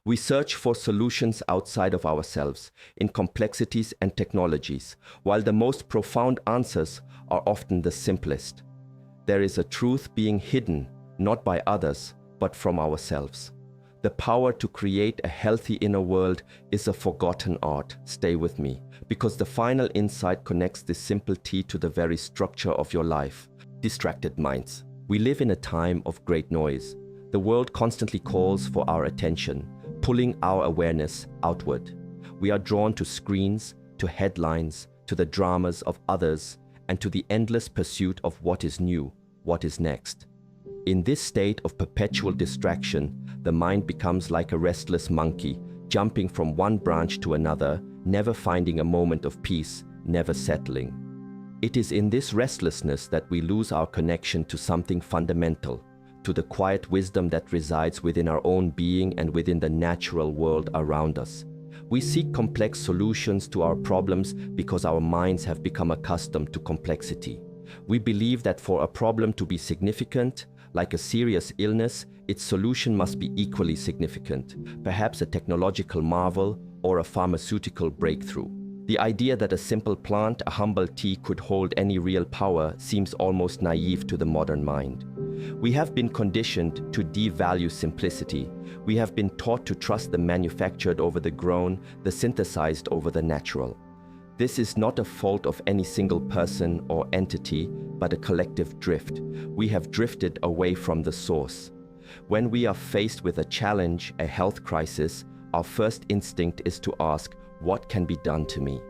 We search for solutions outside of ourselves, in complexities and technologies, while the most profound answers are often the simplest. There is a truth being hidden, not by others, but from ourselves. The power to create a healthy inner world is a forgotten art. Stay with me, because the final insight connects this simple T to the very structure of your life. Distracted minds. We live in a time of great noise. The world constantly calls for our attention, pulling our awareness outward. We are drawn to screens, to headlines, to the dramas of others, and to the endless pursuit of what is new, what is next. In this state of perpetual distraction, the mind becomes like a restless monkey, jumping from one branch to another, never finding a moment of peace, never settling. It is in this restlessness that we lose our connection to something fundamental, to the quiet wisdom that resides within our own being and within the natural world around us. We seek complex solutions to our problems because our minds have become accustomed to complexity. We believe that for a problem to be significant, like a serious illness, its solution must be equally significant, perhaps a technological marvel or a pharmaceutical breakthrough. The idea that a simple plant, a humble tea, could hold any real power seems almost naive to the modern mind. We have been conditioned to devalue simplicity. We have been taught to trust the manufactured over the grown, the synthesized over the natural. This is not a fault of any single person or entity, but a collective drift. We have drifted away from the source. When we are faced with a challenge, a health crisis, our first instinct is to ask, what can be done to me?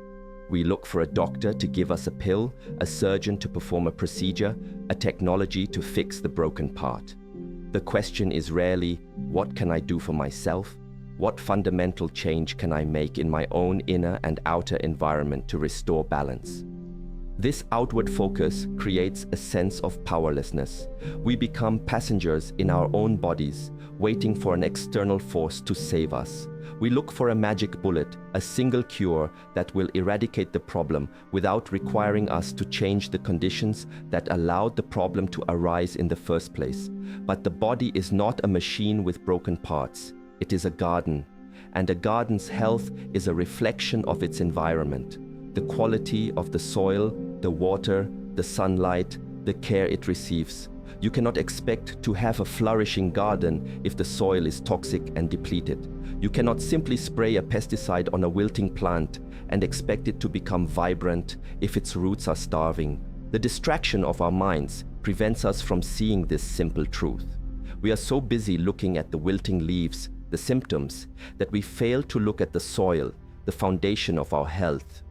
We look for a doctor to give us a pill, a surgeon to perform a procedure, a technology to fix the broken part. The question is rarely, what can I do for myself? What fundamental change can I make in my own inner and outer environment to restore balance? This outward focus creates a sense of powerlessness. We become passengers in our own bodies, waiting for an external force to save us. We look for a magic bullet, a single cure that will eradicate the problem without requiring us to change the conditions that allowed the problem to arise in the first place. But the body is not a machine with broken parts. It is a garden, and a garden's health is a reflection of its environment. The quality of the soil, the water, the sunlight, the care it receives. You cannot expect to have a flourishing garden if the soil is toxic and depleted. You cannot simply spray a pesticide on a wilting plant and expect it to become vibrant if its roots are starving. The distraction of our minds prevents us from seeing this simple truth. We are so busy looking at the wilting leaves, the symptoms, that we fail to look at the soil, the foundation of our health.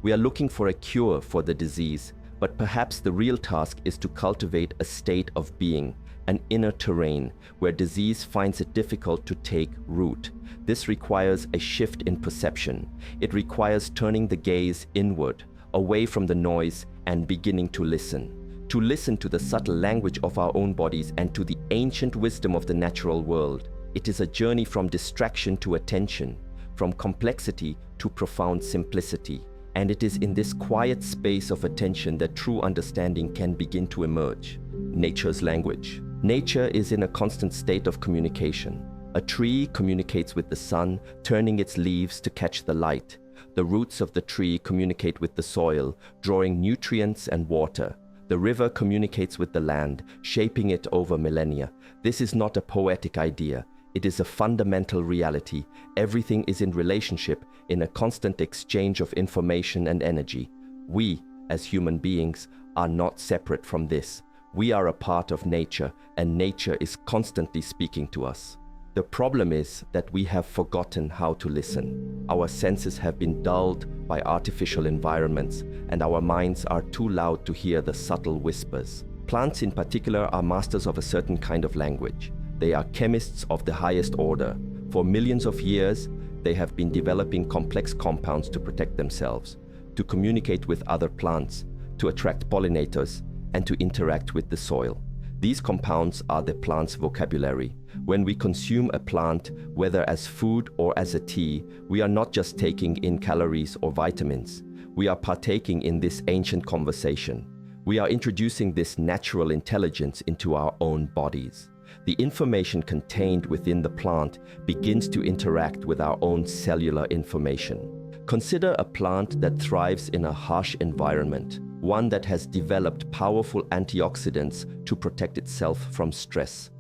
We are looking for a cure for the disease, but perhaps the real task is to cultivate a state of being, an inner terrain, where disease finds it difficult to take root. This requires a shift in perception. It requires turning the gaze inward, away from the noise, and beginning to listen. To listen to the subtle language of our own bodies and to the ancient wisdom of the natural world. It is a journey from distraction to attention, from complexity to profound simplicity. And it is in this quiet space of attention that true understanding can begin to emerge. Nature's language. Nature is in a constant state of communication. A tree communicates with the sun, turning its leaves to catch the light. The roots of the tree communicate with the soil, drawing nutrients and water. The river communicates with the land, shaping it over millennia. This is not a poetic idea. It is a fundamental reality. Everything is in relationship, in a constant exchange of information and energy. We, as human beings, are not separate from this. We are a part of nature, and nature is constantly speaking to us. The problem is that we have forgotten how to listen. Our senses have been dulled by artificial environments, and our minds are too loud to hear the subtle whispers. Plants in particular are masters of a certain kind of language. They are chemists of the highest order. For millions of years, they have been developing complex compounds to protect themselves, to communicate with other plants, to attract pollinators, and to interact with the soil. These compounds are the plant's vocabulary. When we consume a plant, whether as food or as a tea, we are not just taking in calories or vitamins. We are partaking in this ancient conversation. We are introducing this natural intelligence into our own bodies. The information contained within the plant begins to interact with our own cellular information. Consider a plant that thrives in a harsh environment, one that has developed powerful antioxidants to protect itself from stress.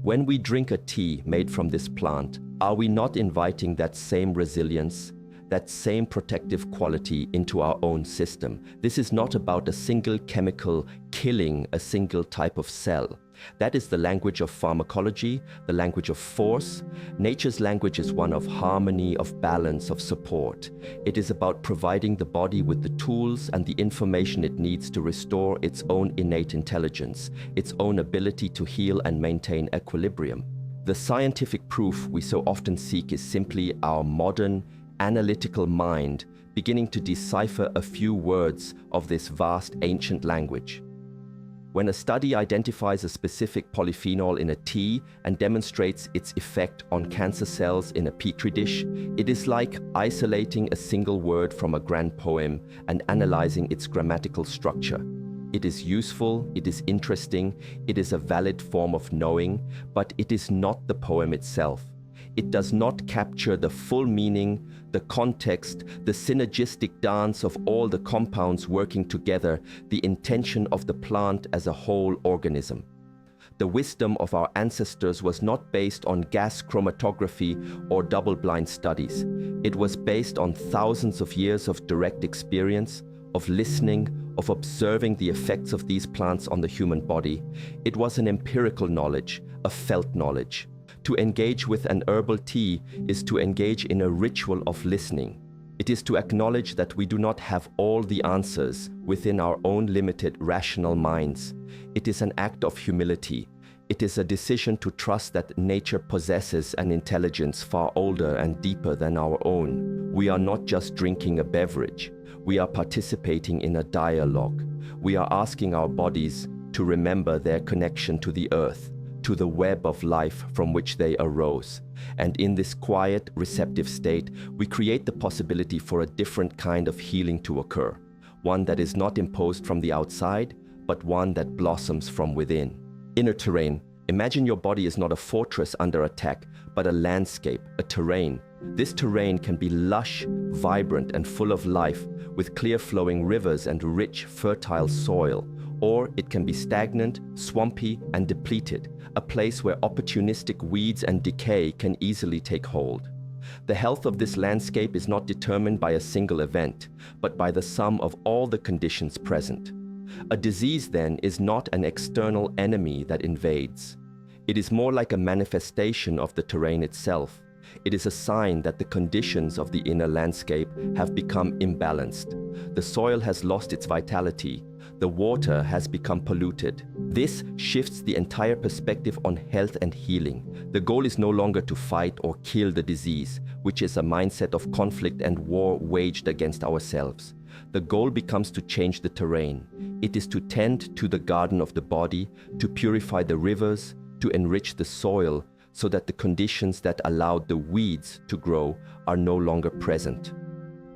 When we drink a tea made from this plant, are we not inviting that same resilience, that same protective quality into our own system? This is not about a single chemical killing a single type of cell. That is the language of pharmacology, the language of force. Nature's language is one of harmony, of balance, of support. It is about providing the body with the tools and the information it needs to restore its own innate intelligence, its own ability to heal and maintain equilibrium. The scientific proof we so often seek is simply our modern, analytical mind beginning to decipher a few words of this vast ancient language. When a study identifies a specific polyphenol in a tea and demonstrates its effect on cancer cells in a petri dish, it is like isolating a single word from a grand poem and analyzing its grammatical structure. It is useful, it is interesting, it is a valid form of knowing, but it is not the poem itself. It does not capture the full meaning, the context, the synergistic dance of all the compounds working together, the intention of the plant as a whole organism. The wisdom of our ancestors was not based on gas chromatography or double-blind studies. It was based on thousands of years of direct experience, of listening, of observing the effects of these plants on the human body. It was an empirical knowledge, a felt knowledge. To engage with an herbal tea is to engage in a ritual of listening. It is to acknowledge that we do not have all the answers within our own limited rational minds. It is an act of humility. It is a decision to trust that nature possesses an intelligence far older and deeper than our own. We are not just drinking a beverage. We are participating in a dialogue. We are asking our bodies to remember their connection to the earth, to the web of life from which they arose. And in this quiet, receptive state, we create the possibility for a different kind of healing to occur, one that is not imposed from the outside, but one that blossoms from within. Inner terrain. Imagine your body is not a fortress under attack, but a landscape, a terrain. This terrain can be lush, vibrant, and full of life, with clear-flowing rivers and rich, fertile soil. Or it can be stagnant, swampy, and depleted, a place where opportunistic weeds and decay can easily take hold. The health of this landscape is not determined by a single event, but by the sum of all the conditions present. A disease, then, is not an external enemy that invades. It is more like a manifestation of the terrain itself. It is a sign that the conditions of the inner landscape have become imbalanced. The soil has lost its vitality. The water has become polluted. This shifts the entire perspective on health and healing. The goal is no longer to fight or kill the disease, which is a mindset of conflict and war waged against ourselves. The goal becomes to change the terrain. It is to tend to the garden of the body, to purify the rivers, to enrich the soil, so that the conditions that allowed the weeds to grow are no longer present.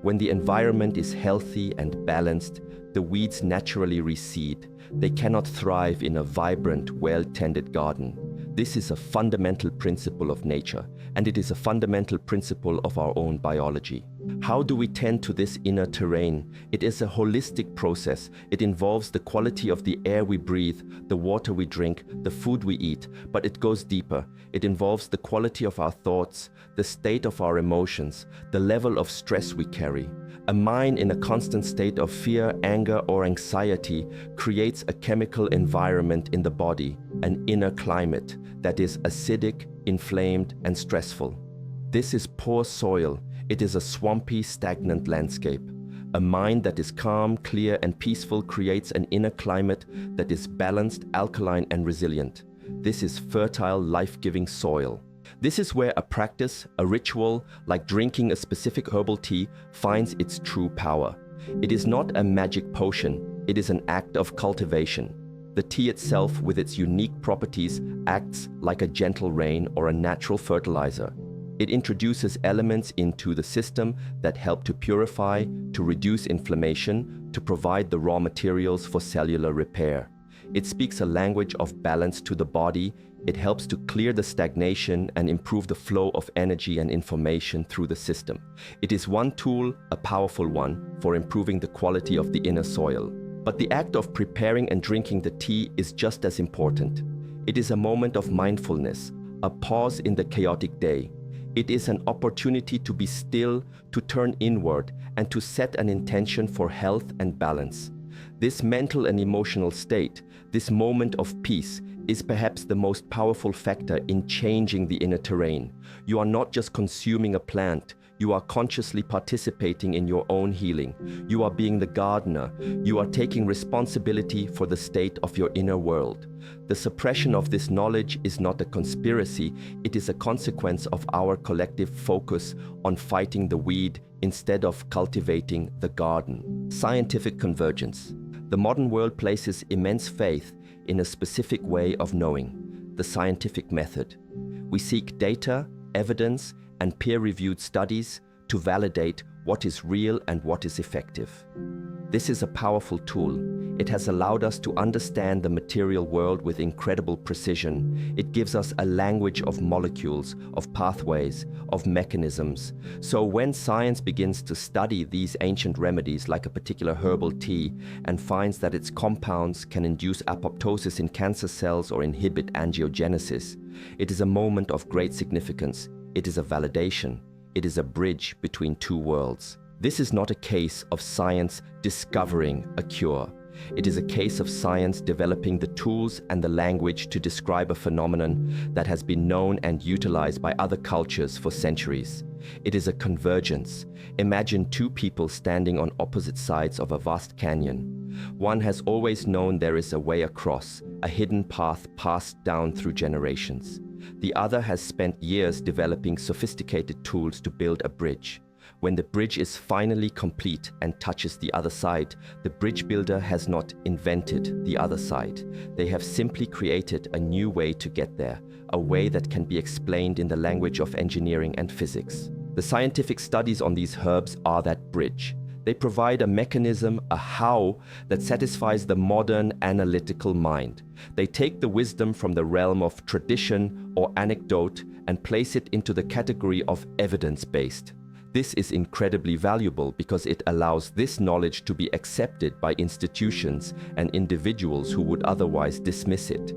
When the environment is healthy and balanced, the weeds naturally recede. They cannot thrive in a vibrant, well-tended garden. This is a fundamental principle of nature, and it is a fundamental principle of our own biology. How do we tend to this inner terrain? It is a holistic process. It involves the quality of the air we breathe, the water we drink, the food we eat, but it goes deeper. It involves the quality of our thoughts, the state of our emotions, the level of stress we carry. A mind in a constant state of fear, anger, or anxiety creates a chemical environment in the body, an inner climate that is acidic, inflamed, and stressful. This is poor soil. It is a swampy, stagnant landscape. A mind that is calm, clear, and peaceful creates an inner climate that is balanced, alkaline, and resilient. This is fertile, life-giving soil. This is where a practice, a ritual, like drinking a specific herbal tea, finds its true power. It is not a magic potion. It is an act of cultivation. The tea itself, with its unique properties, acts like a gentle rain or a natural fertilizer. It introduces elements into the system that help to purify, to reduce inflammation, to provide the raw materials for cellular repair. It speaks a language of balance to the body, It helps to clear the stagnation and improve the flow of energy and information through the system. It is one tool, a powerful one, for improving the quality of the inner soil. But the act of preparing and drinking the tea is just as important. It is a moment of mindfulness, a pause in the chaotic day. It is an opportunity to be still, to turn inward, and to set an intention for health and balance. This mental and emotional state, this moment of peace, is perhaps the most powerful factor in changing the inner terrain. You are not just consuming a plant, you are consciously participating in your own healing. You are being the gardener. You are taking responsibility for the state of your inner world. The suppression of this knowledge is not a conspiracy, it is a consequence of our collective focus on fighting the weed instead of cultivating the garden. Scientific convergence. The modern world places immense faith in a specific way of knowing, the scientific method. We seek data, evidence, and peer-reviewed studies to validate what is real and what is effective. This is a powerful tool. It has allowed us to understand the material world with incredible precision. It gives us a language of molecules, of pathways, of mechanisms. So when science begins to study these ancient remedies like a particular herbal tea and finds that its compounds can induce apoptosis in cancer cells or inhibit angiogenesis, it is a moment of great significance. It is a validation. It is a bridge between two worlds. This is not a case of science discovering a cure. It is a case of science developing the tools and the language to describe a phenomenon that has been known and utilized by other cultures for centuries. It is a convergence. Imagine two people standing on opposite sides of a vast canyon. One has always known there is a way across, a hidden path passed down through generations. The other has spent years developing sophisticated tools to build a bridge. When the bridge is finally complete and touches the other side, the bridge builder has not invented the other side. They have simply created a new way to get there, a way that can be explained in the language of engineering and physics. The scientific studies on these herbs are that bridge. They provide a mechanism, a how, that satisfies the modern analytical mind. They take the wisdom from the realm of tradition or anecdote and place it into the category of evidence-based. This is incredibly valuable because it allows this knowledge to be accepted by institutions and individuals who would otherwise dismiss it.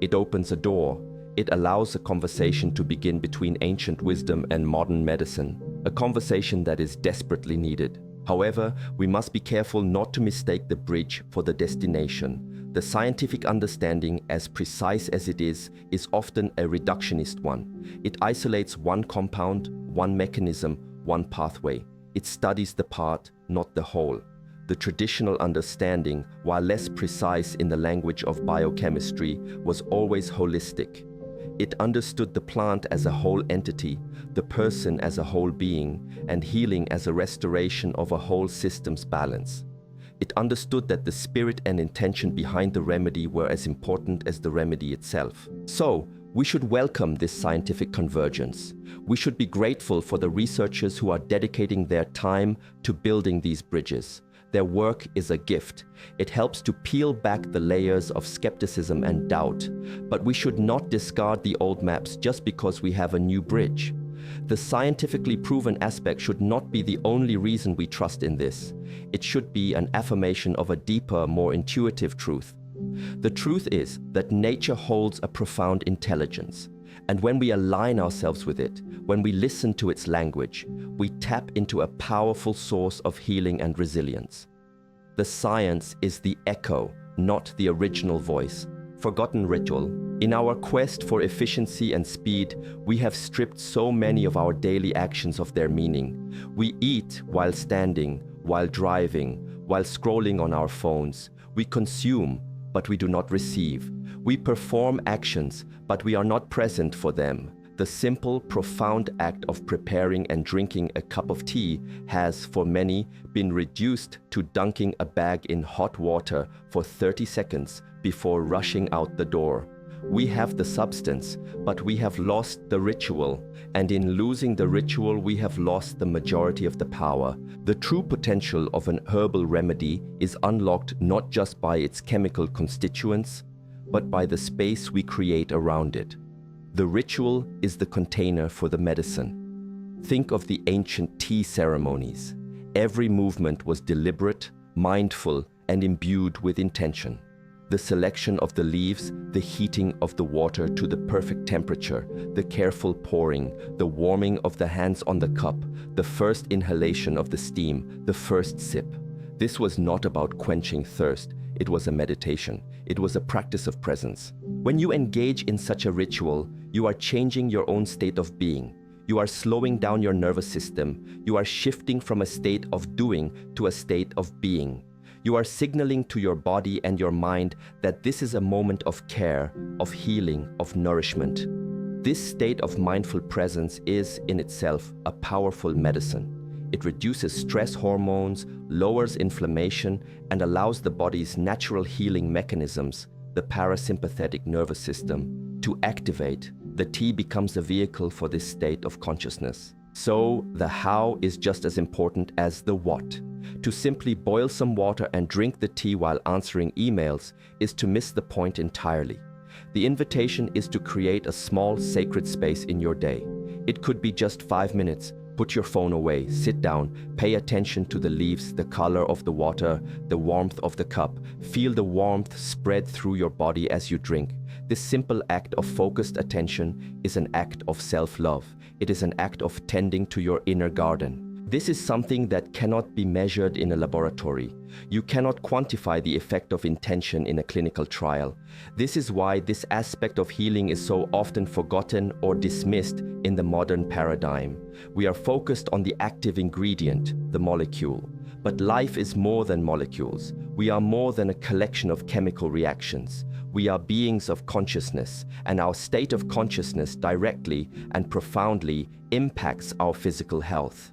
It opens a door. It allows a conversation to begin between ancient wisdom and modern medicine, a conversation that is desperately needed. However, we must be careful not to mistake the bridge for the destination. The scientific understanding, as precise as it is often a reductionist one. It isolates one compound, one mechanism, one pathway. It studies the part, not the whole. The traditional understanding, while less precise in the language of biochemistry, was always holistic. It understood the plant as a whole entity, the person as a whole being, and healing as a restoration of a whole system's balance. It understood that the spirit and intention behind the remedy were as important as the remedy itself. So, we should welcome this scientific convergence. We should be grateful for the researchers who are dedicating their time to building these bridges. Their work is a gift. It helps to peel back the layers of skepticism and doubt. But we should not discard the old maps just because we have a new bridge. The scientifically proven aspect should not be the only reason we trust in this. It should be an affirmation of a deeper, more intuitive truth. The truth is that nature holds a profound intelligence. And when we align ourselves with it, when we listen to its language, we tap into a powerful source of healing and resilience. The science is the echo, not the original voice. Forgotten ritual. In our quest for efficiency and speed, we have stripped so many of our daily actions of their meaning. We eat while standing, while driving, while scrolling on our phones. We consume, but we do not receive. We perform actions, but we are not present for them. The simple, profound act of preparing and drinking a cup of tea has, for many, been reduced to dunking a bag in hot water for 30 seconds before rushing out the door. We have the substance, but we have lost the ritual, and in losing the ritual, we have lost the majority of the power. The true potential of an herbal remedy is unlocked not just by its chemical constituents, but by the space we create around it. The ritual is the container for the medicine. Think of the ancient tea ceremonies. Every movement was deliberate, mindful, and imbued with intention. The selection of the leaves, the heating of the water to the perfect temperature, the careful pouring, the warming of the hands on the cup, the first inhalation of the steam, the first sip. This was not about quenching thirst. It was a meditation. It was a practice of presence. When you engage in such a ritual, you are changing your own state of being. You are slowing down your nervous system. You are shifting from a state of doing to a state of being. You are signaling to your body and your mind that this is a moment of care, of healing, of nourishment. This state of mindful presence is, in itself, a powerful medicine. It reduces stress hormones, lowers inflammation, and allows the body's natural healing mechanisms, the parasympathetic nervous system, to activate. The tea becomes a vehicle for this state of consciousness. So, the how is just as important as the what. To simply boil some water and drink the tea while answering emails is to miss the point entirely. The invitation is to create a small sacred space in your day. It could be just 5 minutes. Put your phone away, sit down, pay attention to the leaves, the color of the water, the warmth of the cup. Feel the warmth spread through your body as you drink. This simple act of focused attention is an act of self-love. It is an act of tending to your inner garden. This is something that cannot be measured in a laboratory. You cannot quantify the effect of intention in a clinical trial. This is why this aspect of healing is so often forgotten or dismissed in the modern paradigm. We are focused on the active ingredient, the molecule. But life is more than molecules. We are more than a collection of chemical reactions. We are beings of consciousness, and our state of consciousness directly and profoundly impacts our physical health.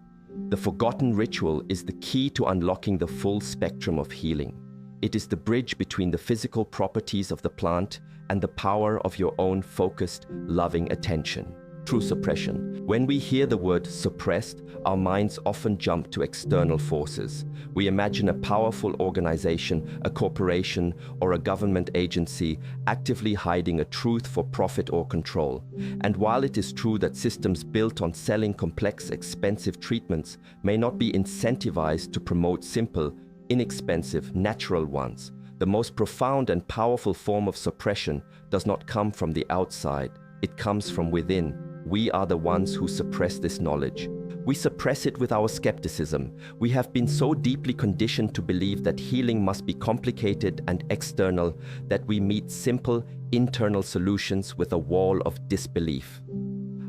The forgotten ritual is the key to unlocking the full spectrum of healing. It is the bridge between the physical properties of the plant and the power of your own focused, loving attention. True suppression. When we hear the word suppressed, our minds often jump to external forces. We imagine a powerful organization, a corporation, or a government agency actively hiding a truth for profit or control. And while it is true that systems built on selling complex, expensive treatments may not be incentivized to promote simple, inexpensive, natural ones, the most profound and powerful form of suppression does not come from the outside. It comes from within. We are the ones who suppress this knowledge. We suppress it with our skepticism. We have been so deeply conditioned to believe that healing must be complicated and external that we meet simple, internal solutions with a wall of disbelief.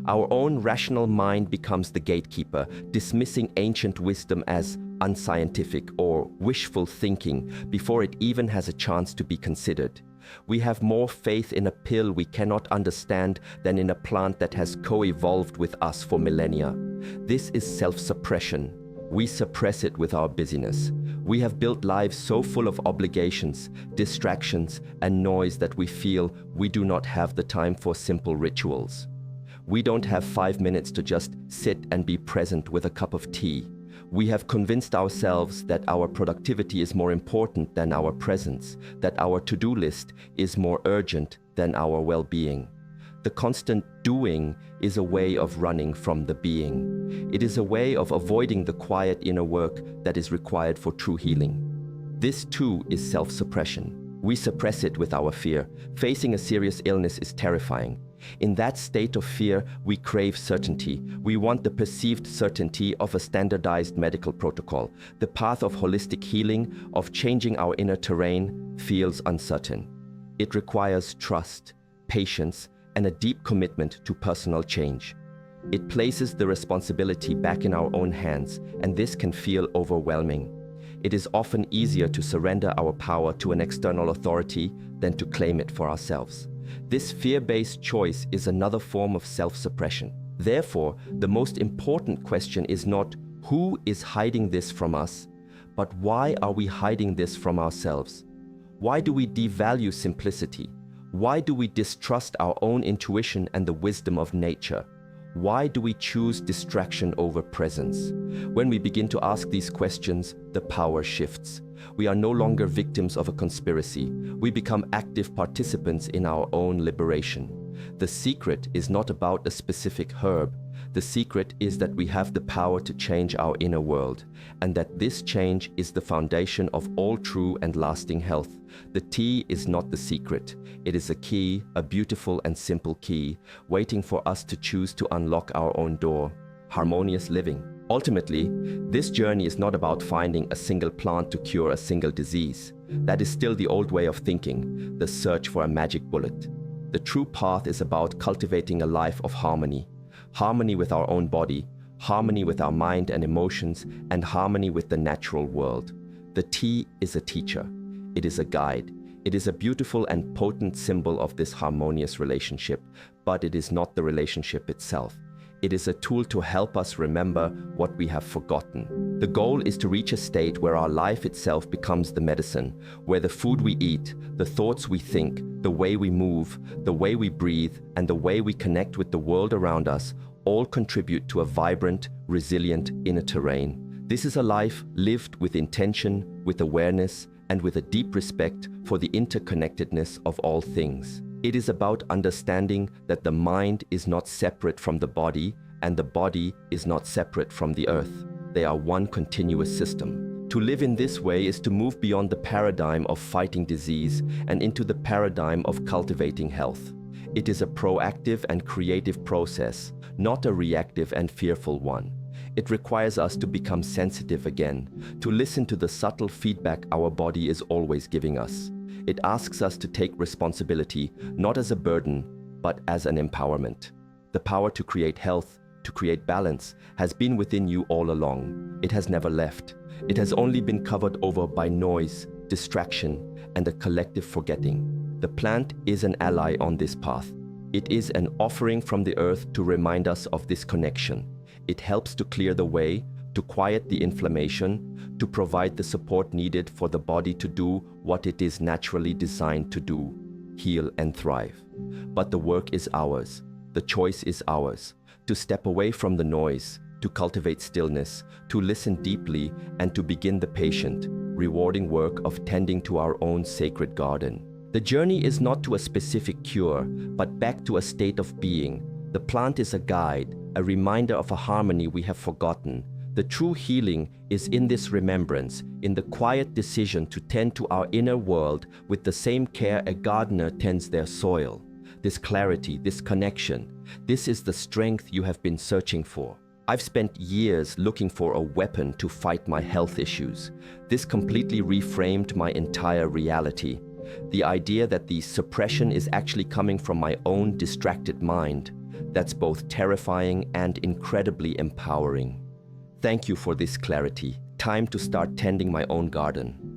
Our own rational mind becomes the gatekeeper, dismissing ancient wisdom as unscientific or wishful thinking before it even has a chance to be considered. We have more faith in a pill we cannot understand than in a plant that has co-evolved with us for millennia. This is self-suppression. We suppress it with our busyness. We have built lives so full of obligations, distractions, and noise that we feel we do not have the time for simple rituals. We don't have 5 minutes to just sit and be present with a cup of tea. We have convinced ourselves that our productivity is more important than our presence, that our to-do list is more urgent than our well-being. The constant doing is a way of running from the being. It is a way of avoiding the quiet inner work that is required for true healing. This too is self-suppression. We suppress it with our fear. Facing a serious illness is terrifying. In that state of fear, we crave certainty. We want the perceived certainty of a standardized medical protocol. The path of holistic healing, of changing our inner terrain, feels uncertain. It requires trust, patience, and a deep commitment to personal change. It places the responsibility back in our own hands, and this can feel overwhelming. It is often easier to surrender our power to an external authority than to claim it for ourselves. This fear-based choice is another form of self-suppression. Therefore, the most important question is not who is hiding this from us, but why are we hiding this from ourselves? Why do we devalue simplicity? Why do we distrust our own intuition and the wisdom of nature? Why do we choose distraction over presence? When we begin to ask these questions, the power shifts. We are no longer victims of a conspiracy. We become active participants in our own liberation. The secret is not about a specific herb. The secret is that we have the power to change our inner world, and that this change is the foundation of all true and lasting health. The tea is not the secret. It is a key, a beautiful and simple key, waiting for us to choose to unlock our own door. Harmonious living. Ultimately, this journey is not about finding a single plant to cure a single disease. That is still the old way of thinking, the search for a magic bullet. The true path is about cultivating a life of harmony. Harmony with our own body, harmony with our mind and emotions, and harmony with the natural world. The tea is a teacher. It is a guide. It is a beautiful and potent symbol of this harmonious relationship, but it is not the relationship itself. It is a tool to help us remember what we have forgotten. The goal is to reach a state where our life itself becomes the medicine, where the food we eat, the thoughts we think, the way we move, the way we breathe, and the way we connect with the world around us all contribute to a vibrant, resilient inner terrain. This is a life lived with intention, with awareness, and with a deep respect for the interconnectedness of all things. It is about understanding that the mind is not separate from the body, and the body is not separate from the earth. They are one continuous system. To live in this way is to move beyond the paradigm of fighting disease and into the paradigm of cultivating health. It is a proactive and creative process, not a reactive and fearful one. It requires us to become sensitive again, to listen to the subtle feedback our body is always giving us. It asks us to take responsibility, not as a burden, but as an empowerment. The power to create health, to create balance, has been within you all along. It has never left. It has only been covered over by noise, distraction, and a collective forgetting. The plant is an ally on this path. It is an offering from the earth to remind us of this connection. It helps to clear the way, to quiet the inflammation, to provide the support needed for the body to do what it is naturally designed to do, heal and thrive. But the work is ours. The choice is ours. To step away from the noise, to cultivate stillness, to listen deeply, and to begin the patient, rewarding work of tending to our own sacred garden. The journey is not to a specific cure, but back to a state of being. The plant is a guide, a reminder of a harmony we have forgotten. The true healing is in this remembrance, in the quiet decision to tend to our inner world with the same care a gardener tends their soil. This clarity, this connection, this is the strength you have been searching for. I've spent years looking for a weapon to fight my health issues. This completely reframed my entire reality. The idea that the suppression is actually coming from my own distracted mind. That's both terrifying and incredibly empowering. Thank you for this clarity. Time to start tending my own garden.